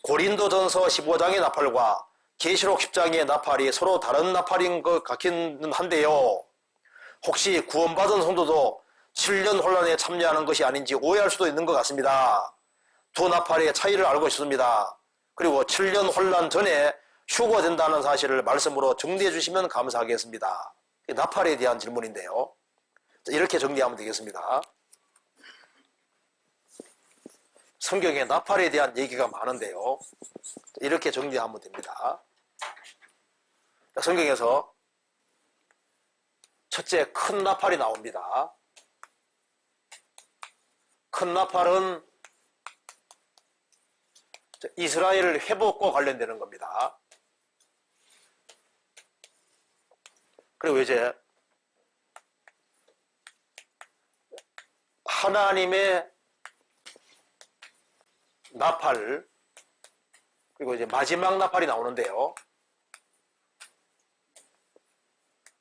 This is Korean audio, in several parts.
고린도전서 15장의 나팔과 계시록 10장의 나팔이 서로 다른 나팔인 것 같기는 한데요. 혹시 구원받은 성도도 7년 혼란에 참여하는 것이 아닌지 오해할 수도 있는 것 같습니다. 두 나팔의 차이를 알고 있습니다. 그리고 7년 혼란 전에 휴거된다는 사실을 말씀으로 정리해 주시면 감사하겠습니다. 나팔에 대한 질문인데요. 이렇게 정리하면 되겠습니다. 성경에 나팔에 대한 얘기가 많은데요. 이렇게 정리하면 됩니다. 성경에서 첫째, 큰 나팔이 나옵니다. 큰 나팔은 이스라엘 회복과 관련되는 겁니다. 그리고 이제 하나님의 나팔, 그리고 이제 마지막 나팔이 나오는데요.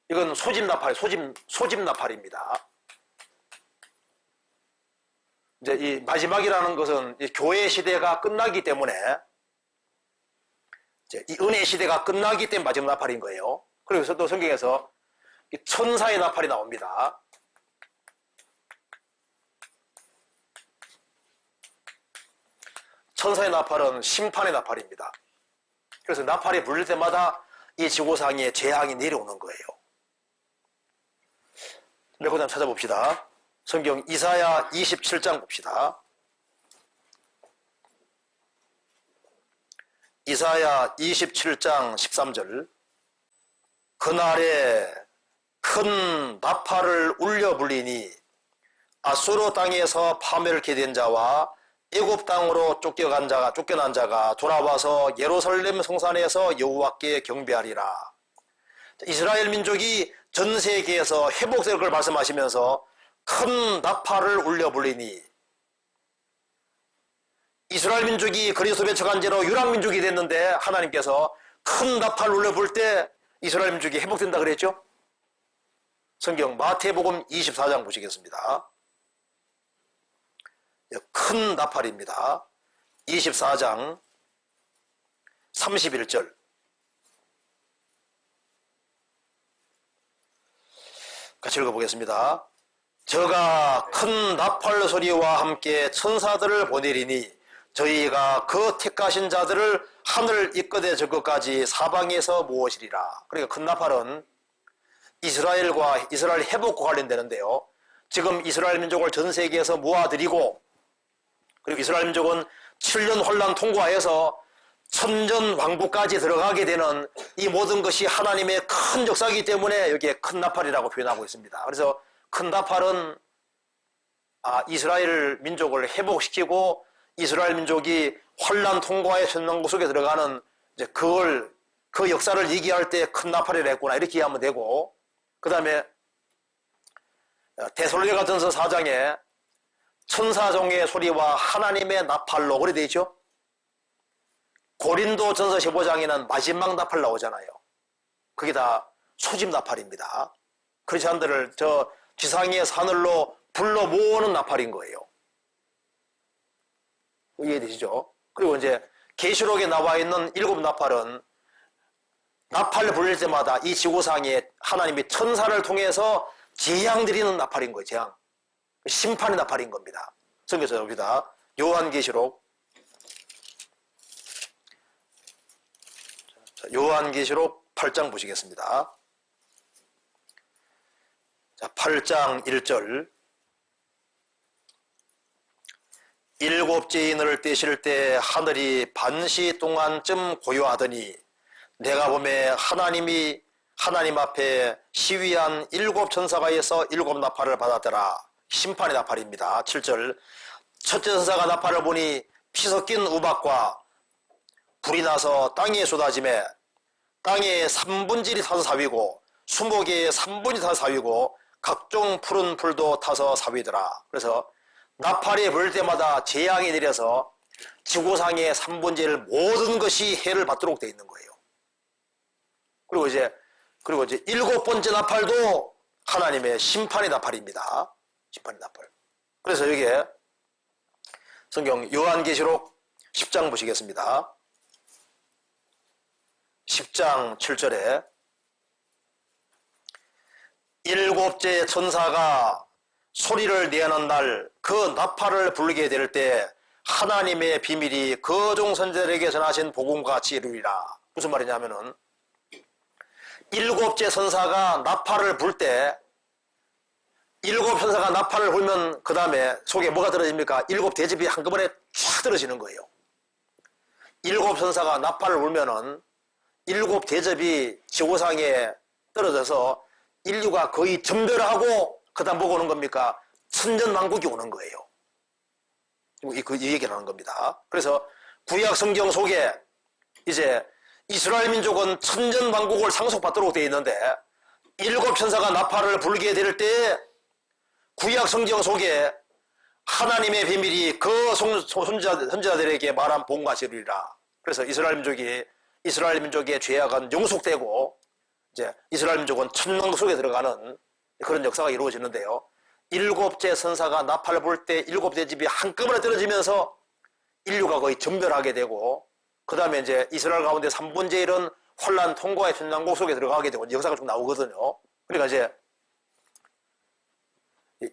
이건 소집 나팔, 소집 나팔입니다. 이제 이 마지막이라는 것은 이 교회 시대가 끝나기 때문에, 이제 이 은혜 시대가 끝나기 때문에 마지막 나팔인 거예요. 그래서 또 성경에서 이 천사의 나팔이 나옵니다. 천사의 나팔은 심판의 나팔입니다. 그래서 나팔이 불릴 때마다 이 지구상에 재앙이 내려오는 거예요. 네, 그 다음 찾아봅시다. 성경 이사야 27장 봅시다. 이사야 27장 13절. 그날에 큰 나팔을 울려 불리니 아수르 땅에서 파멸케 된 자와 애굽 땅으로 쫓겨난 자가 돌아와서 예루살렘 성산에서 여호와께 경배하리라. 이스라엘 민족이 전 세계에서 회복될 걸 말씀하시면서 큰 나팔을 울려 불리니, 이스라엘 민족이 그리스도 배척한 죄로 유랑민족이 됐는데 하나님께서 큰 나팔을 울려 불 때 이스라엘 민족이 회복된다 그랬죠? 성경 마태복음 24장 보시겠습니다. 큰 나팔입니다. 24장 31절. 같이 읽어보겠습니다. 저가 큰 나팔 소리와 함께 천사들을 보내리니 저희가 그 택하신 자들을 하늘 이끌어 줄 것까지 사방에서 모으시리라. 그러니까 큰 나팔은 이스라엘 회복과 관련되는데요. 지금 이스라엘 민족을 전 세계에서 모아들이고, 그리고 이스라엘 민족은 7년 혼란 통과해서 천년 왕국까지 들어가게 되는 이 모든 것이 하나님의 큰 역사이기 때문에 여기에 큰 나팔이라고 표현하고 있습니다. 그래서 큰 나팔은 이스라엘 민족을 회복시키고 이스라엘 민족이 혼란 통과의 천년왕국 속에 들어가는 이제 그 역사를 얘기할 때 큰 나팔이라 했구나 이렇게 이해하면 되고, 그 다음에 데살로니가전서 4장에 천사종의 소리와 하나님의 나팔로 그래 되어 있죠. 고린도전서 15장에는 마지막 나팔 나오잖아요. 그게 다 소집 나팔입니다. 크리스찬들을 저 지상의 하늘로 불러 모으는 나팔인 거예요. 이해되시죠? 그리고 이제 계시록에 나와 있는 7 나팔은 나팔을 불릴 때마다 이 지구상에 하나님이 천사를 통해서 재앙 드리는 나팔인 거예요. 재앙. 심판의 나팔인 겁니다. 성경에서 봅시다. 요한계시록 8장 보시겠습니다. 자, 8장 1절. 7째 인을 떼실 때 하늘이 반시 동안쯤 고요하더니 내가 보매 하나님 앞에 시위한 7 천사가 있어 7 나팔을 받았더라. 심판의 나팔입니다. 7절. 첫째 천사가 나팔을 보니 피 섞인 우박과 불이 나서 땅에 쏟아지매 땅에 3분질이 타서 사위고 수목에 3분이 타서 사위고 각종 푸른 풀도 타서 사위더라. 그래서 나팔이 불 때마다 재앙이 내려서 지구상의 3분질 모든 것이 해를 받도록 되어 있는 거예요. 그리고 이제 7번째 나팔도 하나님의 심판의 나팔입니다. 심판의 나팔. 그래서 여기에 성경 요한계시록 10장 보시겠습니다. 10장 7절에 일곱째 천사가 소리를 내는 날 그 나팔을 불게 될 때 하나님의 비밀이 거종 선지자들에게 전하신 복음과 같이 이루리라. 무슨 말이냐면은 일곱째 천사가 나팔을 불 때 일곱 천사가 나팔을 불면 그 다음에 속에 뭐가 떨어집니까? 일곱 대접이 한꺼번에 쫙 떨어지는 거예요. 일곱 천사가 나팔을 불면은 일곱 대접이 지구상에 떨어져서 인류가 거의 전멸하고 그 다음 뭐가 오는 겁니까? 천년왕국이 오는 거예요. 이 얘기를 하는 겁니다. 그래서 구약 성경 속에 이제 이스라엘 민족은 천년왕국을 상속받도록 되어 있는데 일곱 천사가 나팔을 불게 될 때 구약 성경 속에 하나님의 비밀이 그 선지자들에게 말한 복음과 같이 이루리라. 그래서 이스라엘 민족의 죄악은 용속되고 이제 이스라엘 민족은 천년왕국 속에 들어가는 그런 역사가 이루어지는데요. 일곱째 천사가 나팔을 불 때 일곱 대집이 한꺼번에 떨어지면서 인류가 거의 전멸하게 되고 그 다음에 이제 이스라엘 가운데 3분의 1은 혼란 통과의 천년왕국 속에 들어가게 되고 역사가 좀 나오거든요. 그러니까 이제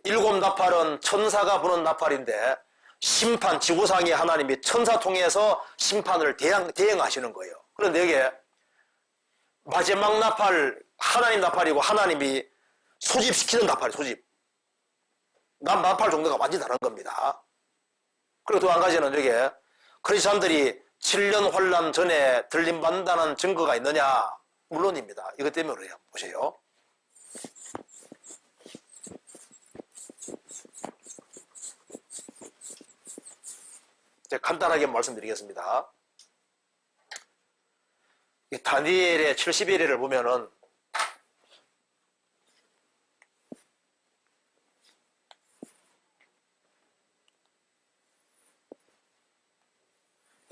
일곱 나팔은 천사가 부는 나팔인데 심판, 지구상의 하나님이 천사 통해서 심판을 대행하시는 거예요. 그런데 이게 마지막 나팔, 하나님 나팔이고 하나님이 소집시키는 나팔이 소집. 나팔 정도가 완전히 다른 겁니다. 그리고 또 한 가지는 이게 크리스찬들이 7년 환란 전에 들림받는다는 증거가 있느냐? 물론입니다. 이것 때문에 그래요. 보세요. 간단하게 말씀드리겠습니다. 다니엘의 70일을 보면은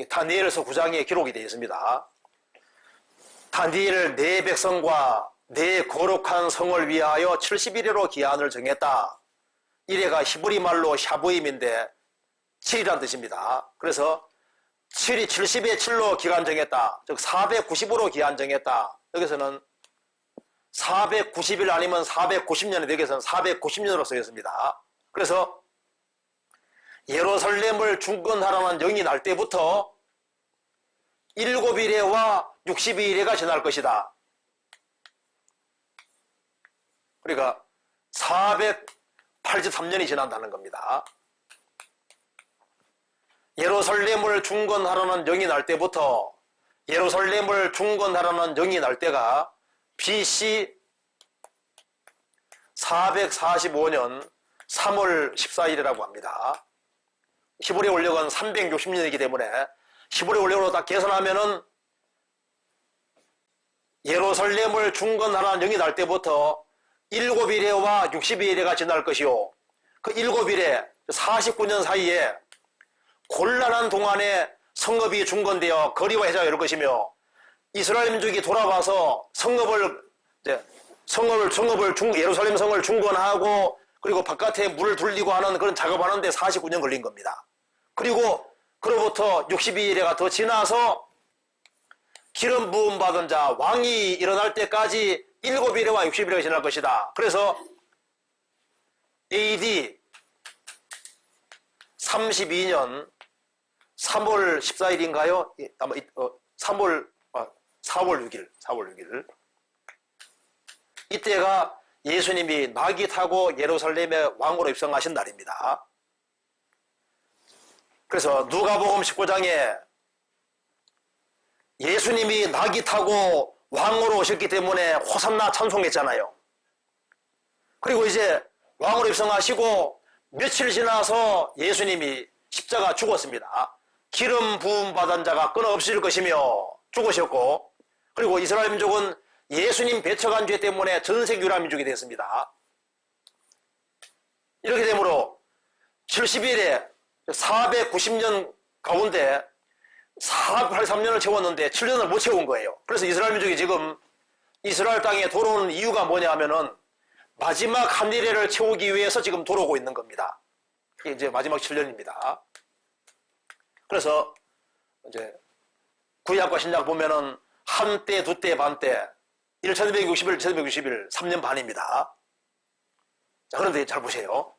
다니엘서 9장에 기록이 되어 있습니다. 다니엘 내 백성과 내 거룩한 성을 위하여 70일로 기한을 정했다. 이래가 히브리 말로 샤부임인데 7이라는 뜻입니다. 그래서 7이 70에 7로 기한 정했다. 즉 490으로 기한 정했다. 여기서는 490일 아니면 490년에 여기서는 490년으로 쓰였습니다. 그래서 예루살렘을 중건하라는 영이 날 때부터 7일에와 62일에가 지날 것이다. 그러니까 483년이 지난다는 겁니다. 예루살렘을 중건하라는 영이 날 때부터 예루살렘을 중건하라는 영이 날 때가 BC 445년 3월 14일이라고 합니다. 히브리 원력은 360년이기 때문에 히브리 원력으로 딱 계산하면은 예루살렘을 중건하라는 영이 날 때부터 7일에와 62일에가 지날 것이요. 그 7일에 49년 사이에 곤란한 동안에 성읍이 중건되어 거리와 해자가 이룰 것이며 이스라엘 민족이 돌아와서 예루살렘 성을 중건하고 그리고 바깥에 물을 돌리고 하는 그런 작업하는데 49년 걸린 겁니다. 그리고 그로부터 62일에가 더 지나서 기름 부음 받은 자 왕이 일어날 때까지 7일에와 60일에가 지날 것이다. 그래서 AD 32년 3월 14일인가요? 아마 4월 6일. 이때가 예수님이 낙이 타고 예루살렘의 왕으로 입성하신 날입니다. 그래서 누가복음 19장에 예수님이 낙이 타고 왕으로 오셨기 때문에 호산나 찬송했잖아요. 그리고 이제 왕으로 입성하시고 며칠 지나서 예수님이 십자가 죽었습니다. 기름 부음 받은 자가 끊어없을 것이며 죽으셨고 그리고 이스라엘 민족은 예수님 배척한 죄 때문에 전색 유라 민족이 됐습니다. 이렇게 되므로 70일에 490년 가운데 483년을 채웠는데 7년을 못 채운 거예요. 그래서 이스라엘 민족이 지금 이스라엘 땅에 돌아오는 이유가 뭐냐 하면은 마지막 한 일회를 채우기 위해서 지금 돌아오고 있는 겁니다. 이게 이제 마지막 7년입니다. 그래서 이제 구약과 신약 보면은 한때, 두때, 반때, 1260일, 1260일, 3년 반입니다. 자, 그런데 잘 보세요.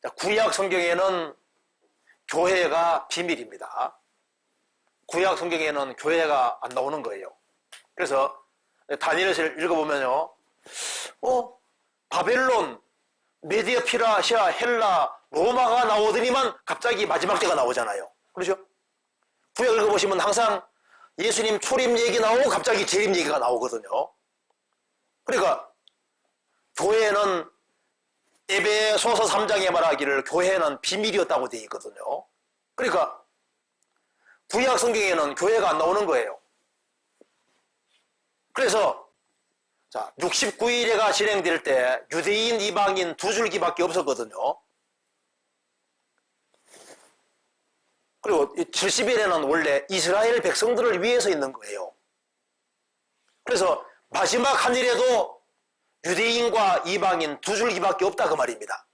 자, 구약 성경에는 교회가 비밀입니다. 구약 성경에는 교회가 안 나오는 거예요. 그래서 다니엘서를 읽어보면요, 바벨론, 메디아, 피라시아, 헬라, 로마가 나오더니만 갑자기 마지막 때가 나오잖아요. 그렇죠? 구약 읽어보시면 항상 예수님 초림 얘기 나오고 갑자기 재림 얘기가 나오거든요. 그러니까 교회는 에베소서 3장에 말하기를 교회는 비밀이었다고 되어 있거든요. 그러니까 구약 성경에는 교회가 안 나오는 거예요. 그래서 자, 69일회가 진행될 때 유대인, 이방인 두 줄기밖에 없었거든요. 그리고 70일에는 원래 이스라엘 백성들을 위해서 있는 거예요. 그래서 마지막 한 일에도 유대인과 이방인 두 줄기밖에 없다 그 말입니다.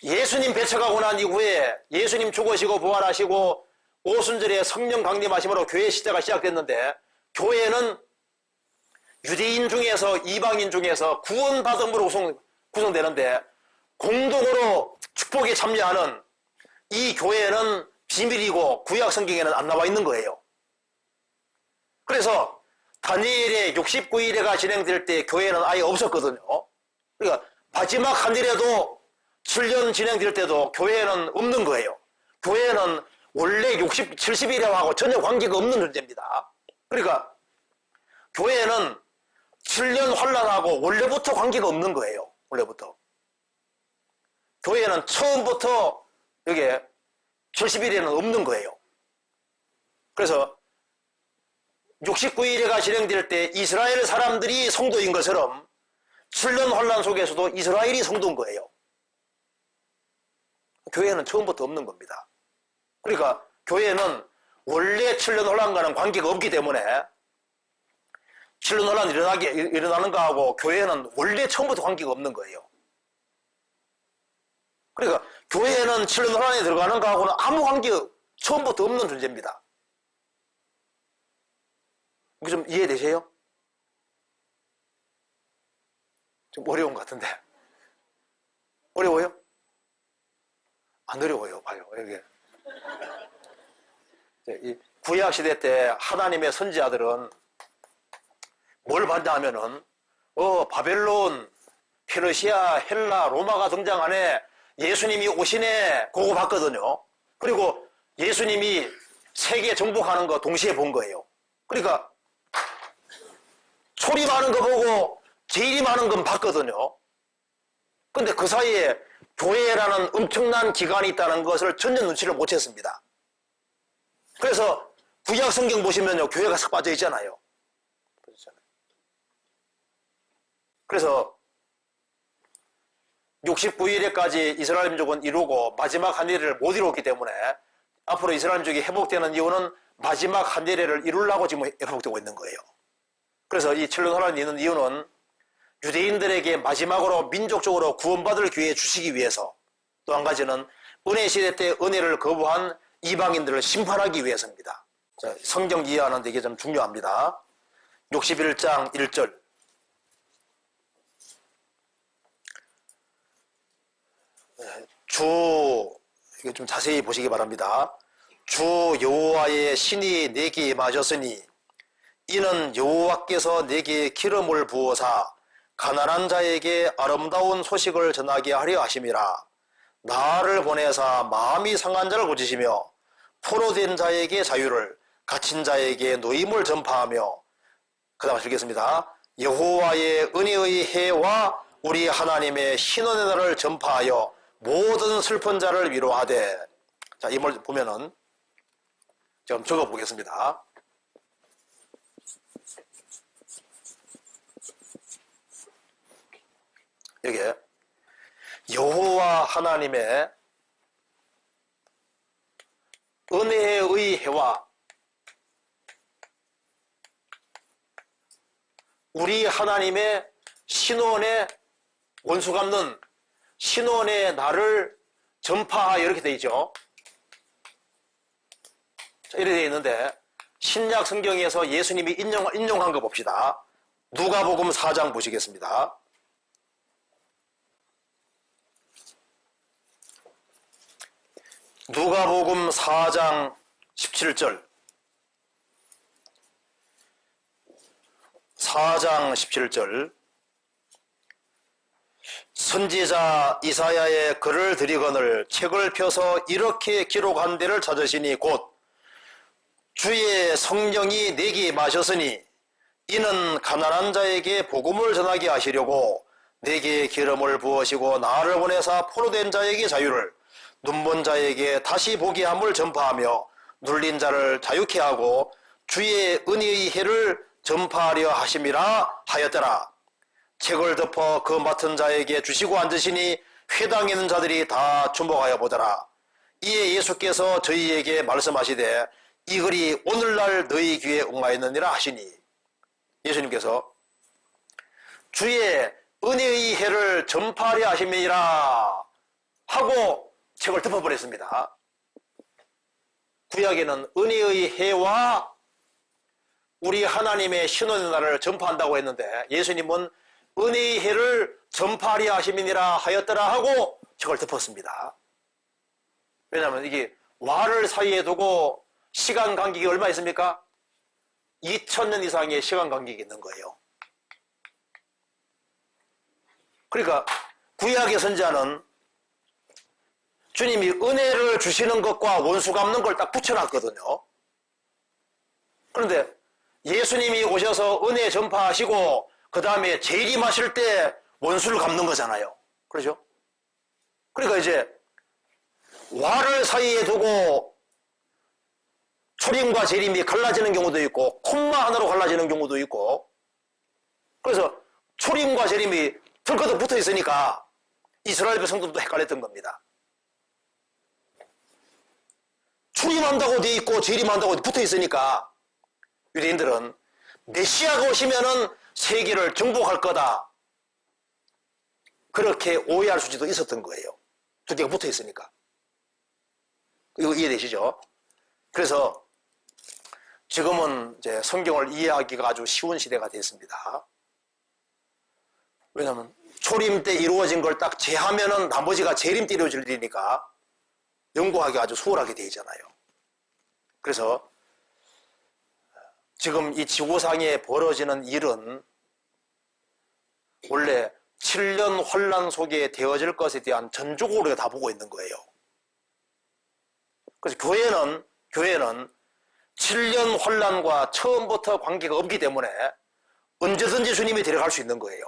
예수님 배척하고 난 이후에 예수님 죽으시고 부활하시고 오순절에 성령 강림하심으로 교회 시대가 시작됐는데, 교회는 유대인 중에서 이방인 중에서 구원받음으로 구성되는데 공동으로 축복에 참여하는 이 교회는 비밀이고 구약 성경에는 안 나와 있는 거예요. 그래서 다니엘의 69일회가 진행될 때 교회는 아예 없었거든요. 그러니까 마지막 한 일에도 7년 진행될 때도 교회는 없는 거예요. 교회는 원래 70일회하고 전혀 관계가 없는 존재입니다. 그러니까 교회는 7년 환란하고 원래부터 관계가 없는 거예요. 원래부터. 교회는 처음부터 여기에 70일에는 없는 거예요. 그래서 69일회가 진행될 때 이스라엘 사람들이 성도인 것처럼 7년 환란 속에서도 이스라엘이 성도인 거예요. 교회는 처음부터 없는 겁니다. 그러니까 교회는 원래 7년 환란과는 관계가 없기 때문에 7년 환란이 일어나는 거하고 교회는 원래 처음부터 관계가 없는 거예요. 그러니까 교회는 7년 환란에 들어가는 거하고는 아무 관계 처음부터 없는 존재입니다. 이게 좀 이해되세요? 좀 어려운 것 같은데. 어려워요? 안 어려워요. 봐요. 이게. 이 구약시대 때 하나님의 선지자들은 뭘 봤냐 하면은, 바벨론, 페르시아, 헬라, 로마가 등장하네. 예수님이 오시네. 그거 봤거든요. 그리고 예수님이 세계 정복하는 거 동시에 본 거예요. 그러니까 소리 많은 거 보고 제일이 많은 건 봤거든요. 근데 그 사이에 교회라는 엄청난 기관이 있다는 것을 전혀 눈치를 못 챘습니다. 그래서 구약 성경 보시면요, 교회가 싹 빠져 있잖아요. 그래서 69일에까지 이스라엘 민족은 이루고 마지막 한 일을 못 이뤘기 때문에 앞으로 이스라엘 민족이 회복되는 이유는 마지막 한 일을 이루려고 지금 회복되고 있는 거예요. 그래서 이 7년 환란이 있는 이유는 유대인들에게 마지막으로 민족적으로 구원받을 기회 주시기 위해서, 또 한 가지는 은혜 시대 때 은혜를 거부한 이방인들을 심판하기 위해서입니다. 자, 성경 이해하는데 이게 좀 중요합니다. 61장 1절. 이거 좀 자세히 보시기 바랍니다. 주 여호와의 신이 내게 임하셨으니 이는 여호와께서 내게 기름을 부어사 가난한 자에게 아름다운 소식을 전하게 하려 하심이라. 나를 보내사 마음이 상한 자를 고치시며 포로된 자에게 자유를, 갇힌 자에게 노임을 전파하며, 그 다음 읽겠습니다. 여호와의 은혜의 해와 우리 하나님의 신원의 날을 전파하여 모든 슬픈 자를 위로하되. 자, 이 말 보면은 좀 적어 보겠습니다. 여기에 여호와 하나님의 은혜의 해와 우리 하나님의 신원의 원수 갚는 신원의 날을 전파하여, 이렇게 되어 있죠. 이렇게 되어 있는데 신약 성경에서 예수님이 인용한 거 봅시다. 누가복음 4장 보시겠습니다. 누가복음 4장 17절. 4장 17절. 선지자 이사야의 글을 드리거늘 책을 펴서 이렇게 기록한 데를 찾으시니 곧 주의 성령이 내게 마셨으니 이는 가난한 자에게 복음을 전하게 하시려고 내게 기름을 부으시고 나를 보내사 포로된 자에게 자유를 눈먼 자에게 다시 보게 함을 전파하며 눌린 자를 자유케 하고 주의 은혜의 해를 전파하려 하심이라 하였더라. 책을 덮어 그 맡은 자에게 주시고 앉으시니 회당에 있는 자들이 다 주목하여 보더라. 이에 예수께서 저희에게 말씀하시되 이 글이 오늘날 너희 귀에 응하였느니라 하시니 예수님께서 주의 은혜의 해를 전파하려 하심이라 하고 책을 덮어버렸습니다. 구약에는 은혜의 해와 우리 하나님의 신원의 날을 전파한다고 했는데 예수님은 은혜의 해를 전파하려 하심이니라 하였더라 하고 책을 덮었습니다. 왜냐하면 이게 와를 사이에 두고 시간 간격이 얼마 있습니까? 2000년 이상의 시간 간격이 있는 거예요. 그러니까 구약의 선지자는 주님이 은혜를 주시는 것과 원수 갚는 걸 딱 붙여놨거든요. 그런데 예수님이 오셔서 은혜 전파하시고 그 다음에 재림하실 때 원수를 갚는 거잖아요. 그렇죠? 그러니까 이제 와를 사이에 두고 초림과 재림이 갈라지는 경우도 있고 콤마 하나로 갈라지는 경우도 있고 그래서 초림과 재림이 덜커덕 붙어 있으니까 이스라엘 백성들도 헷갈렸던 겁니다. 초림한다고 돼 있고 재림한다고 붙어 있으니까 유대인들은 메시아가 오시면은 세계를 정복할 거다. 그렇게 오해할 수도 있었던 거예요. 두 개가 붙어 있으니까. 이거 이해되시죠? 그래서 지금은 이제 성경을 이해하기가 아주 쉬운 시대가 됐습니다. 왜냐하면 초림 때 이루어진 걸 딱 제하면은 나머지가 재림 때 이루어질 일이니까 연구하기 아주 수월하게 되어 있잖아요. 그래서 지금 이 지구상에 벌어지는 일은 원래 7년 혼란 속에 되어질 것에 대한 전조고 우리가 다 보고 있는 거예요. 그래서 교회는 7년 혼란과 처음부터 관계가 없기 때문에 언제든지 주님이 데려갈 수 있는 거예요.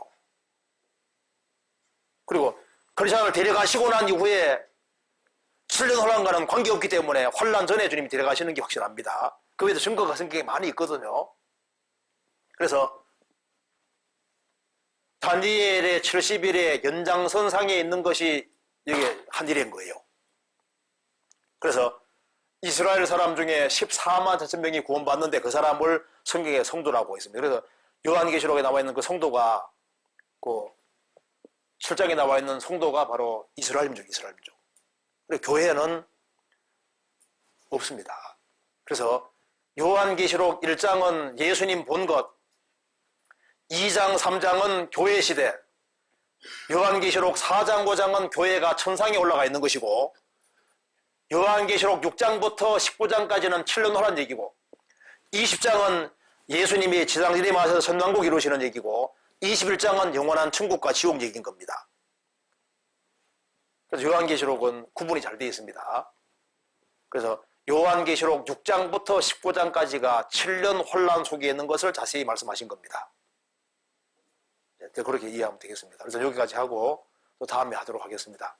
그리고 크리스천을 데려가시고 난 이후에 7년 혼란과는 관계없기 때문에 혼란 전에 주님이 데려가시는 게 확실합니다. 그 외에도 증거가 성경에 많이 있거든요. 그래서 다니엘의 70일의 연장선상에 있는 것이 이게 한 일인 거예요. 그래서 이스라엘 사람 중에 14만 4천 명이 구원받는데 그 사람을 성경에 성도라고 했습니다. 그래서 요한계시록에 나와 있는 그 성도가 그 7장에 나와 있는 성도가 바로 이스라엘 민족이에요. 이스라엘 민족. 그리고 교회는 없습니다. 그래서 요한계시록 1장은 예수님 본 것, 2장, 3장은 교회 시대, 요한계시록 4장, 5장은 교회가 천상에 올라가 있는 것이고 요한계시록 6장부터 19장까지는 7년 후란 얘기고 20장은 예수님이 지상진에 마셔서 천왕국 이루시는 얘기고 21장은 영원한 천국과 지옥 얘기인 겁니다. 그래서 요한계시록은 구분이 잘 되어 있습니다. 그래서 요한계시록 6장부터 19장까지가 7년 혼란 속에 있는 것을 자세히 말씀하신 겁니다. 그렇게 이해하면 되겠습니다. 그래서 여기까지 하고 또 다음에 하도록 하겠습니다.